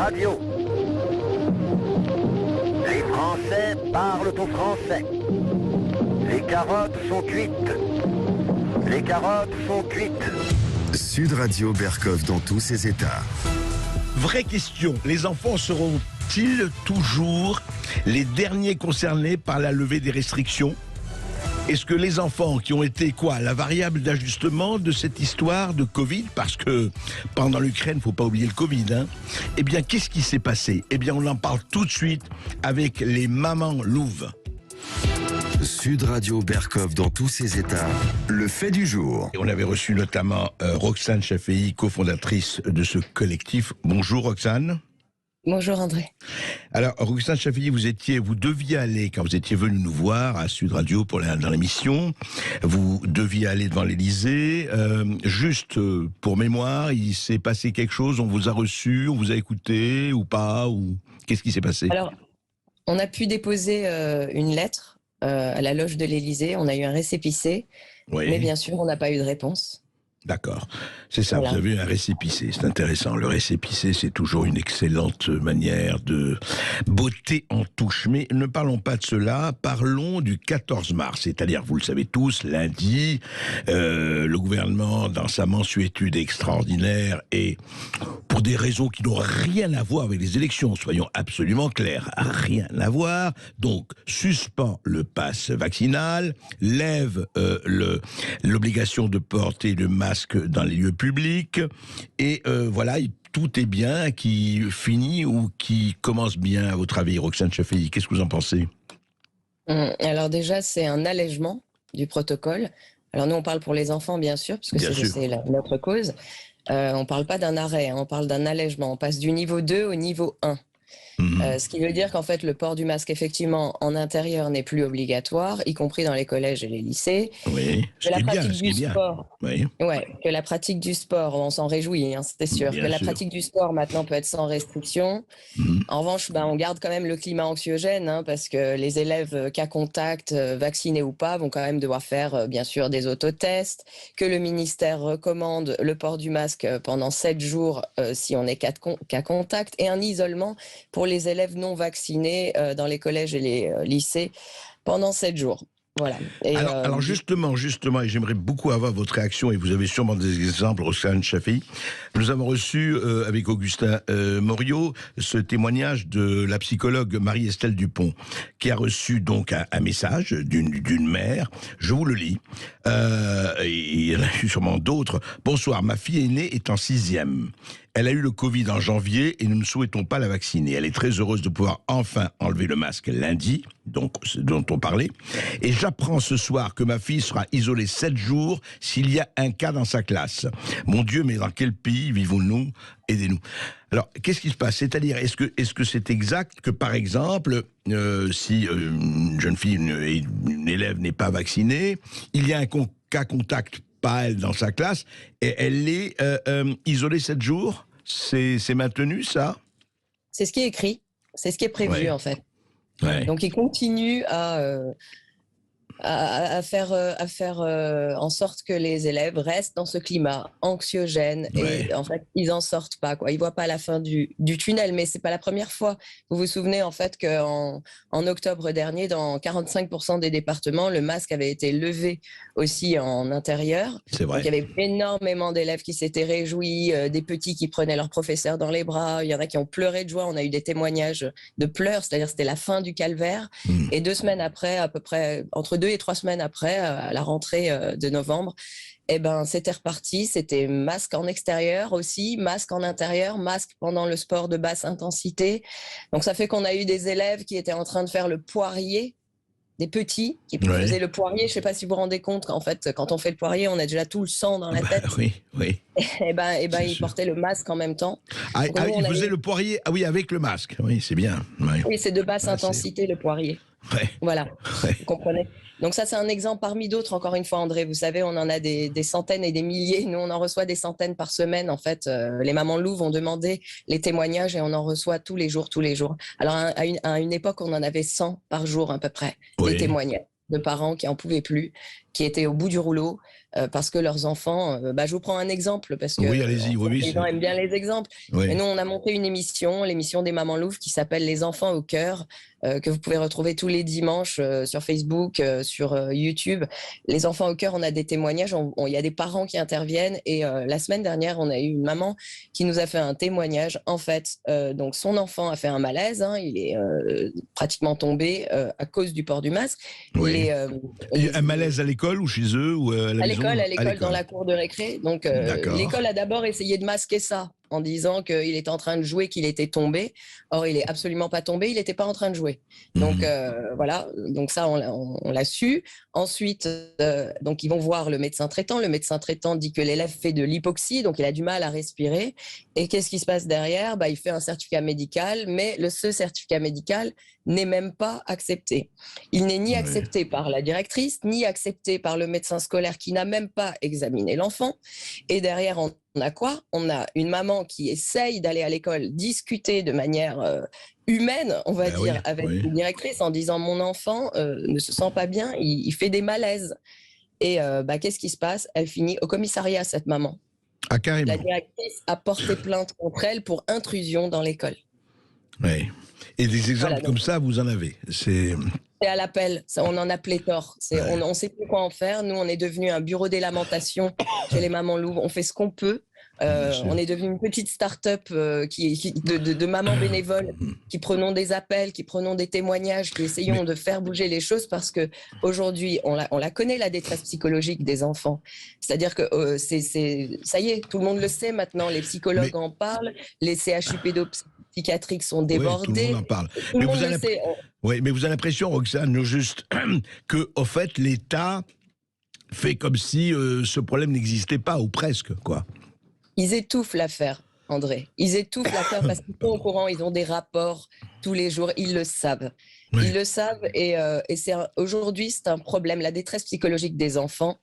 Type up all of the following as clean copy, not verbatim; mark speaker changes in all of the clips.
Speaker 1: Radio. Les Français parlent au français. Les carottes sont cuites. Les carottes sont cuites.
Speaker 2: Sud Radio Berkov dans tous ses états.
Speaker 3: Vraie question, les enfants seront-ils toujours les derniers concernés par la levée des restrictions ? Est-ce que les enfants qui ont été la variable d'ajustement de cette histoire de Covid, parce que pendant l'Ukraine, il ne faut pas oublier le Covid, eh bien, qu'est-ce qui s'est passé ? Eh bien, on en parle tout de suite avec les mamans louves.
Speaker 2: Sud Radio Berkov dans tous ses états, le fait du jour.
Speaker 3: Et on avait reçu notamment Roxane Chafei, cofondatrice de ce collectif. Bonjour Roxane.
Speaker 4: Bonjour André.
Speaker 3: Alors Roxane Chafei, vous deviez aller, quand vous étiez venu nous voir à Sud Radio dans l'émission, vous deviez aller devant l'Élysée. Juste pour mémoire, il s'est passé quelque chose, on vous a reçu, on vous a écouté ou pas, ou qu'est-ce qui s'est passé ?
Speaker 4: Alors, on a pu déposer une lettre à la loge de l'Élysée, on a eu un récépissé,
Speaker 3: oui.
Speaker 4: Mais bien sûr, on n'a pas eu de réponse.
Speaker 3: D'accord, c'est ça,
Speaker 4: voilà.
Speaker 3: Vous avez eu un récépissé, c'est intéressant. Le récépissé, c'est toujours une excellente manière de beauté en touche. Mais ne parlons pas de cela, parlons du 14 mars, c'est-à-dire, vous le savez tous, lundi, le gouvernement, dans sa mansuétude extraordinaire, et pour des raisons qui n'ont rien à voir avec les élections, soyons absolument clairs, rien à voir, donc suspend le pass vaccinal, lève l'obligation de porter le masque dans les lieux publics, et voilà, tout est bien, qui finit ou qui commence bien, à votre avis, Roxane Chafei, qu'est-ce que vous en pensez ?
Speaker 4: Alors déjà, c'est un allègement du protocole. Alors nous, on parle pour les enfants, bien sûr, parce que c'est notre cause. On ne parle pas d'un arrêt, on parle d'un allègement. On passe du niveau 2 au niveau 1. Ce qui veut dire qu'en fait, le port du masque, effectivement, en intérieur n'est plus obligatoire, y compris dans les collèges et les lycées.
Speaker 3: Oui,
Speaker 4: que la pratique du sport, on s'en réjouit, c'est sûr. La pratique du sport, maintenant, peut être sans restriction. En revanche, on garde quand même le climat anxiogène, parce que les élèves cas contact, vaccinés ou pas, vont quand même devoir faire, bien sûr, des autotests, que le ministère recommande le port du masque pendant 7 jours si on est cas contact, et un isolement pour les élèves non vaccinés dans les collèges et les lycées pendant 7 jours. Voilà. Et
Speaker 3: alors justement, et j'aimerais beaucoup avoir votre réaction, et vous avez sûrement des exemples, Roxane Chafei. Nous avons reçu avec Augustin Moriot ce témoignage de la psychologue Marie-Estelle Dupont, qui a reçu donc un message d'une mère. Je vous le lis. Et il y en a eu sûrement d'autres. Bonsoir, ma fille aînée est en 6e. Elle a eu le Covid en janvier et nous ne souhaitons pas la vacciner. Elle est très heureuse de pouvoir enfin enlever le masque lundi, donc ce dont on parlait. Et j'apprends ce soir que ma fille sera isolée 7 jours s'il y a un cas dans sa classe. Mon Dieu, mais dans quel pays vivons-nous ? Aidez-nous. Alors, qu'est-ce qui se passe ? C'est-à-dire, est-ce que c'est exact que, par exemple, si une jeune fille, une élève n'est pas vaccinée, il y a un cas contact, pas elle, dans sa classe, et elle est isolée 7 jours ? C'est maintenu, ça ?
Speaker 4: C'est ce qui est écrit, c'est ce qui est prévu, en fait.
Speaker 3: Ouais.
Speaker 4: Donc, il continue à faire en sorte que les élèves restent dans ce climat anxiogène, et en fait ils en sortent pas, ils voient pas la fin du tunnel. Mais c'est pas la première fois. Vous vous souvenez en fait qu'en octobre dernier, dans 45% des départements, le masque avait été levé aussi en intérieur.
Speaker 3: C'est vrai.
Speaker 4: Donc il y avait énormément d'élèves qui s'étaient réjouis, des petits qui prenaient leur professeur dans les bras, il y en a qui ont pleuré de joie. On a eu des témoignages de pleurs, c'est-à-dire c'était la fin du calvaire. Et 2 semaines après, à peu près entre 2 et 3 semaines après, à la rentrée de novembre, c'était reparti. C'était masque en extérieur aussi, masque en intérieur, masque pendant le sport de basse intensité. Donc ça fait qu'on a eu des élèves qui étaient en train de faire le poirier, des petits qui faisaient le poirier. Je ne sais pas si vous vous rendez compte qu'en fait, quand on fait le poirier, on a déjà tout le sang dans la tête.
Speaker 3: Oui.
Speaker 4: Ils portaient le masque en même temps.
Speaker 3: Ils faisaient le poirier, avec le masque. Oui, c'est bien. Ouais.
Speaker 4: Oui, c'est de basse intensité, le poirier.
Speaker 3: Ouais.
Speaker 4: Voilà, vous comprenez. Donc ça, c'est un exemple parmi d'autres, encore une fois, André. Vous savez, on en a des centaines et des milliers. Nous, on en reçoit des centaines par semaine. En fait, les mamans louves ont demandé les témoignages et on en reçoit tous les jours. Alors, à une époque, on en avait 100 par jour à peu près, des témoignages de parents qui n'en pouvaient plus qui étaient au bout du rouleau parce que leurs enfants... je vous prends un exemple parce que
Speaker 3: oui, allez-y. Oui,
Speaker 4: les gens aiment bien les exemples.
Speaker 3: Oui.
Speaker 4: Et nous, on a monté une émission, l'émission des Mamans Louves, qui s'appelle Les enfants au cœur, que vous pouvez retrouver tous les dimanches sur Facebook, sur YouTube. Les enfants au cœur, on a des témoignages, il y a des parents qui interviennent. Et la semaine dernière, on a eu une maman qui nous a fait un témoignage. En fait, donc son enfant a fait un malaise, il est pratiquement tombé à cause du port du masque.
Speaker 3: Oui. Un malaise à l'école ou chez eux ou à la maison?
Speaker 4: À l'école, dans la cour de récré. Donc, l'école a d'abord essayé de masquer ça en disant qu'il était en train de jouer, qu'il était tombé. Or, il n'est absolument pas tombé, il n'était pas en train de jouer. Donc, voilà. Donc, ça, on l'a su. Ensuite, donc, ils vont voir le médecin traitant. Le médecin traitant dit que l'élève fait de l'hypoxie, donc il a du mal à respirer. Et qu'est-ce qui se passe derrière? Il fait un certificat médical, mais ce certificat médical n'est même pas accepté. Il n'est ni accepté par la directrice, ni accepté par le médecin scolaire qui n'a même pas examiné l'enfant. Et derrière, on a quoi? On a une maman qui essaye d'aller à l'école discuter de manière humaine, on va dire, avec une directrice en disant « mon enfant ne se sent pas bien, il fait des malaises ». Et qu'est-ce qui se passe? Elle finit au commissariat, cette maman.
Speaker 3: Ah, carrément.
Speaker 4: La directrice a porté plainte contre elle pour intrusion dans l'école.
Speaker 3: Oui. Et des exemples comme ça, vous en avez? C'est
Speaker 4: à l'appel, on en a pléthore. On ne sait plus quoi en faire. Nous, on est devenu un bureau des lamentations chez les Mamans Louves. On fait ce qu'on peut. On est devenu une petite start-up de mamans bénévoles qui prenons des appels, qui prenons des témoignages, qui essayons de faire bouger les choses parce qu'aujourd'hui, on la connaît, la détresse psychologique des enfants. C'est-à-dire que ça y est, tout le monde le sait maintenant, les psychologues en parlent, les CHU pédopsychiatriques sont débordés.
Speaker 3: Oui, tout le monde en parle.
Speaker 4: Tout le monde le sait.
Speaker 3: Oui, mais vous avez l'impression, Roxane, juste que, au fait, l'État fait comme si ce problème n'existait pas, ou presque, quoi.
Speaker 4: Ils étouffent l'affaire, André. Ils étouffent l'affaire parce qu'ils sont au courant, ils ont des rapports tous les jours, ils le savent. Oui. Ils le savent et aujourd'hui, c'est un problème. La détresse psychologique des enfants,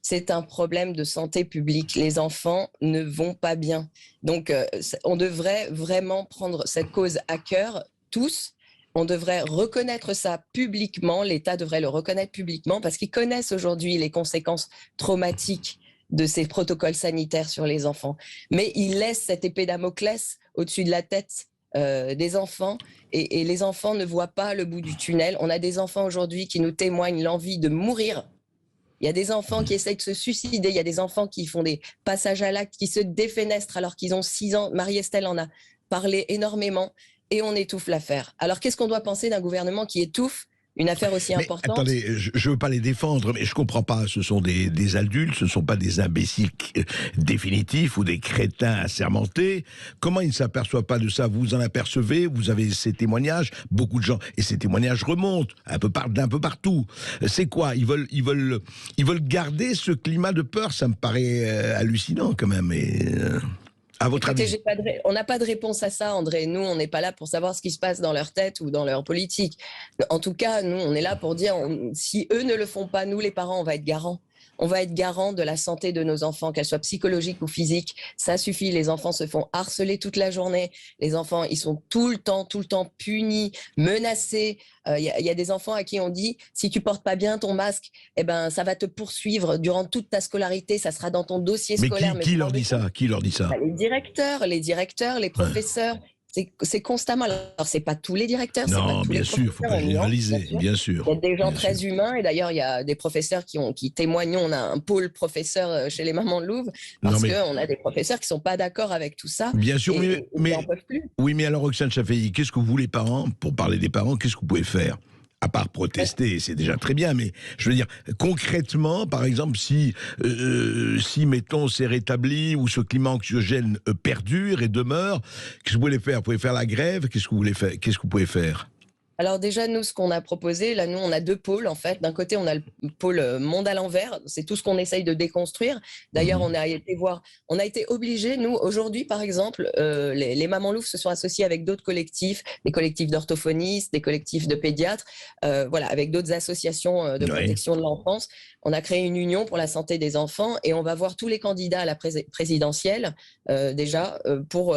Speaker 4: c'est un problème de santé publique. Les enfants ne vont pas bien. Donc, on devrait vraiment prendre cette cause à cœur, tous. On devrait reconnaître ça publiquement. L'État devrait le reconnaître publiquement parce qu'ils connaissent aujourd'hui les conséquences traumatiques de ces protocoles sanitaires sur les enfants. Mais ils laissent cette épée Damoclès au-dessus de la tête des enfants et les enfants ne voient pas le bout du tunnel. On a des enfants aujourd'hui qui nous témoignent l'envie de mourir. Il y a des enfants qui essayent de se suicider, il y a des enfants qui font des passages à l'acte, qui se défenestrent alors qu'ils ont 6 ans. Marie-Estelle en a parlé énormément et on étouffe l'affaire. Alors qu'est-ce qu'on doit penser d'un gouvernement qui étouffe une affaire aussi importante?
Speaker 3: Attendez, je ne veux pas les défendre, mais je ne comprends pas. Ce sont des adultes, ce ne sont pas des imbéciles définitifs ou des crétins assermentés. Comment ils ne s'aperçoivent pas de ça? Vous en apercevez, vous avez ces témoignages, beaucoup de gens, et ces témoignages remontent d'un peu partout. C'est quoi? Ils veulent garder ce climat de peur. Ça me paraît hallucinant quand même. À votre avis?
Speaker 4: On n'a pas de réponse à ça, André. Nous, on n'est pas là pour savoir ce qui se passe dans leur tête ou dans leur politique. En tout cas, nous, on est là pour dire, si eux ne le font pas, nous, les parents, on va être garants. On va être garant de la santé de nos enfants, qu'elle soit psychologique ou physique. Ça suffit, les enfants se font harceler toute la journée. Les enfants, ils sont tout le temps punis, menacés. Il y a des enfants à qui on dit, si tu portes pas bien ton masque, ça va te poursuivre durant toute ta scolarité, ça sera dans ton dossier scolaire.
Speaker 3: Mais qui leur dit ça? Qui leur dit ça?
Speaker 4: Les directeurs, les professeurs. C'est constamment. Alors, c'est pas tous les directeurs.
Speaker 3: Non,
Speaker 4: pas tous
Speaker 3: bien sûr, il ne faut pas généraliser, bien sûr.
Speaker 4: Il y a des gens très humains, et d'ailleurs, il y a des professeurs qui témoignent. On a un pôle professeur chez les Mamans Louves, parce qu'on a des professeurs qui ne sont pas d'accord avec tout ça.
Speaker 3: Bien sûr, mais
Speaker 4: n'en peuvent plus.
Speaker 3: Oui, mais alors, Roxane Chafei, qu'est-ce que vous, les parents, pour parler des parents, qu'est-ce que vous pouvez faire? À part protester, c'est déjà très bien, mais je veux dire, concrètement, par exemple, si mettons, c'est rétabli ou ce climat anxiogène perdure et demeure, qu'est-ce que vous voulez faire? Vous pouvez faire la grève? Qu'est-ce que vous voulez faire? Qu'est-ce que vous pouvez faire?
Speaker 4: Alors déjà, nous, ce qu'on a proposé, là, nous, on a 2 pôles, en fait. D'un côté, on a le pôle monde à l'envers. C'est tout ce qu'on essaye de déconstruire. D'ailleurs, on a été obligés, nous, aujourd'hui, par exemple, les Mamans Louves se sont associées avec d'autres collectifs, des collectifs d'orthophonistes, des collectifs de pédiatres, avec d'autres associations de protection de l'enfance. On a créé une union pour la santé des enfants et on va voir tous les candidats à la présidentielle, déjà, pour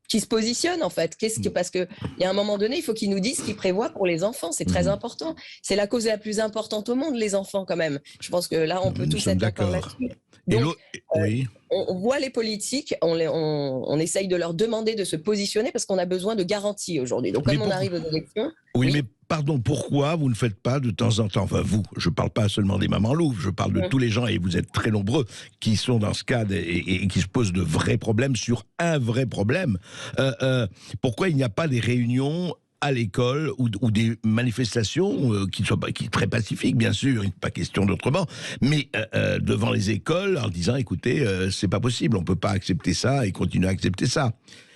Speaker 4: qui se positionne en fait. Parce qu'il y a un moment donné, il faut qu'ils nous disent ce qu'ils prévoient pour les enfants. C'est très important. C'est la cause la plus importante au monde, les enfants quand même. Je pense que là, on peut tous être d'accord là-dessus. Donc,
Speaker 3: oui.
Speaker 4: on voit les politiques, on essaye de leur demander de se positionner parce qu'on a besoin de garanties aujourd'hui. Donc, comme on arrive aux élections...
Speaker 3: Oui, mais pardon, pourquoi vous ne faites pas de temps en temps, enfin vous, je ne parle pas seulement des mamans louves, je parle de tous les gens, et vous êtes très nombreux, qui sont dans ce cas et qui se posent de vrais problèmes sur un vrai problème. Pourquoi il n'y a pas des réunions à l'école ou des manifestations qui sont très pacifiques, bien sûr, il n'est pas question d'autrement, mais devant les écoles en disant, écoutez, c'est pas possible, on peut pas accepter ça et continuer à accepter ça.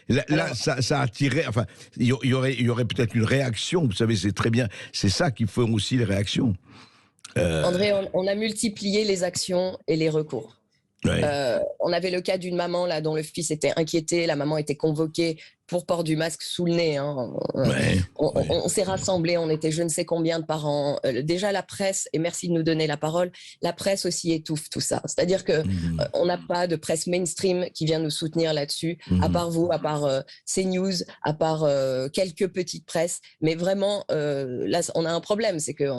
Speaker 3: Là, ça attirait, enfin, il y aurait peut-être une réaction, vous savez, c'est très bien, c'est ça qui font aussi les réactions.
Speaker 4: André, on a multiplié les actions et les recours. Ouais. On avait le cas d'une maman là dont le fils était inquiété, la maman était convoquée pour port du masque sous le nez. On s'est rassemblés, on était je ne sais combien de parents. Déjà la presse, et merci de nous donner la parole, la presse aussi étouffe tout ça. C'est-à-dire que on n'a pas de presse mainstream qui vient nous soutenir là-dessus, à part vous, à part CNews, à part quelques petites presses. Mais vraiment, là, on a un problème, c'est que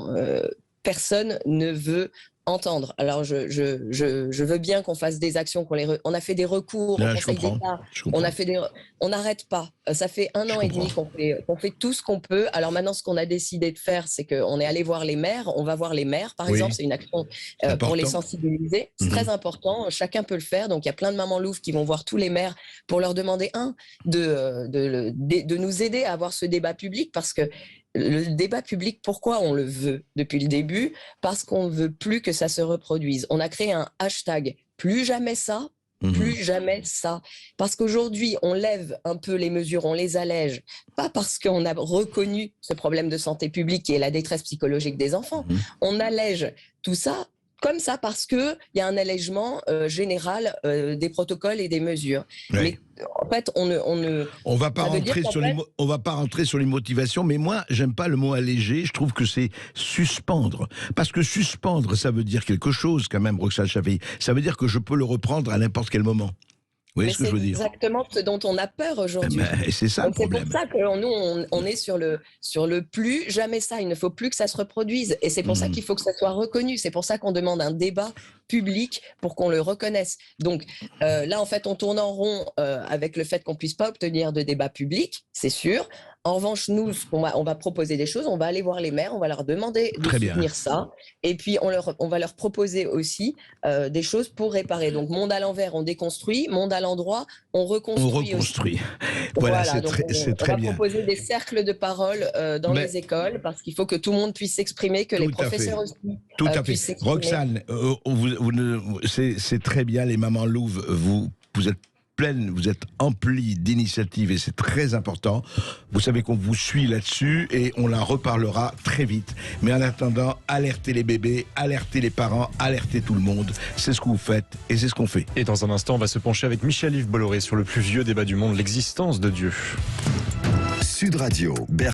Speaker 4: personne ne veut entendre. Alors, je veux bien qu'on fasse des actions, on a fait des recours au Conseil d'État, on n'arrête pas. Ça fait 1 an et demi qu'on fait tout ce qu'on peut. Alors maintenant, ce qu'on a décidé de faire, c'est qu'on est allé voir les maires. On va voir les maires, par exemple, c'est une action pour les sensibiliser. C'est très important, chacun peut le faire. Donc, il y a plein de mamans louves qui vont voir tous les maires pour leur demander, de nous aider à avoir ce débat public, parce que le débat public, pourquoi on le veut depuis le début? Parce qu'on ne veut plus que ça se reproduise. On a créé un hashtag « Plus jamais ça ». Plus jamais ça. Parce qu'aujourd'hui, on lève un peu les mesures, on les allège. Pas parce qu'on a reconnu ce problème de santé publique qui est la détresse psychologique des enfants. On allège tout ça comme ça parce qu'il y a un allègement général des protocoles et des mesures. Oui. Mais en fait, on va pas rentrer sur les motivations, mais moi, j'aime pas le mot alléger, je trouve que c'est suspendre. Parce que suspendre, ça veut dire quelque chose quand même, Roxane Chafei. Ça veut dire que je peux le reprendre à n'importe quel moment. Vous voyez ce que je veux dire ? C'est exactement ce dont on a peur aujourd'hui.
Speaker 3: C'est ça le problème.
Speaker 4: C'est pour ça que nous, on est sur le plus jamais ça. Il ne faut plus que ça se reproduise. Et c'est pour ça qu'il faut que ça soit reconnu. C'est pour ça qu'on demande un débat public pour qu'on le reconnaisse. Donc là, en fait, on tourne en rond avec le fait qu'on ne puisse pas obtenir de débat public, c'est sûr. En revanche, nous, on va proposer des choses, on va aller voir les maires, on va leur demander de soutenir ça. Et puis, on va leur proposer aussi des choses pour réparer. Donc, monde à l'envers, on déconstruit. Monde à l'endroit, on reconstruit aussi.
Speaker 3: Voilà, c'est très bien.
Speaker 4: On va proposer des cercles de parole dans les écoles, parce qu'il faut que tout le monde puisse s'exprimer, que les professeurs aussi puissent s'exprimer.
Speaker 3: Roxane, c'est très bien, les mamans louves, vous êtes pleine, vous êtes emplie d'initiatives et c'est très important. Vous savez qu'on vous suit là-dessus et on la reparlera très vite. Mais en attendant, alertez les bébés, alertez les parents, alertez tout le monde. C'est ce que vous faites et c'est ce qu'on fait.
Speaker 5: Et dans un instant, on va se pencher avec Michel-Yves Bolloré sur le plus vieux débat du monde, l'existence de Dieu.
Speaker 2: Sud Radio.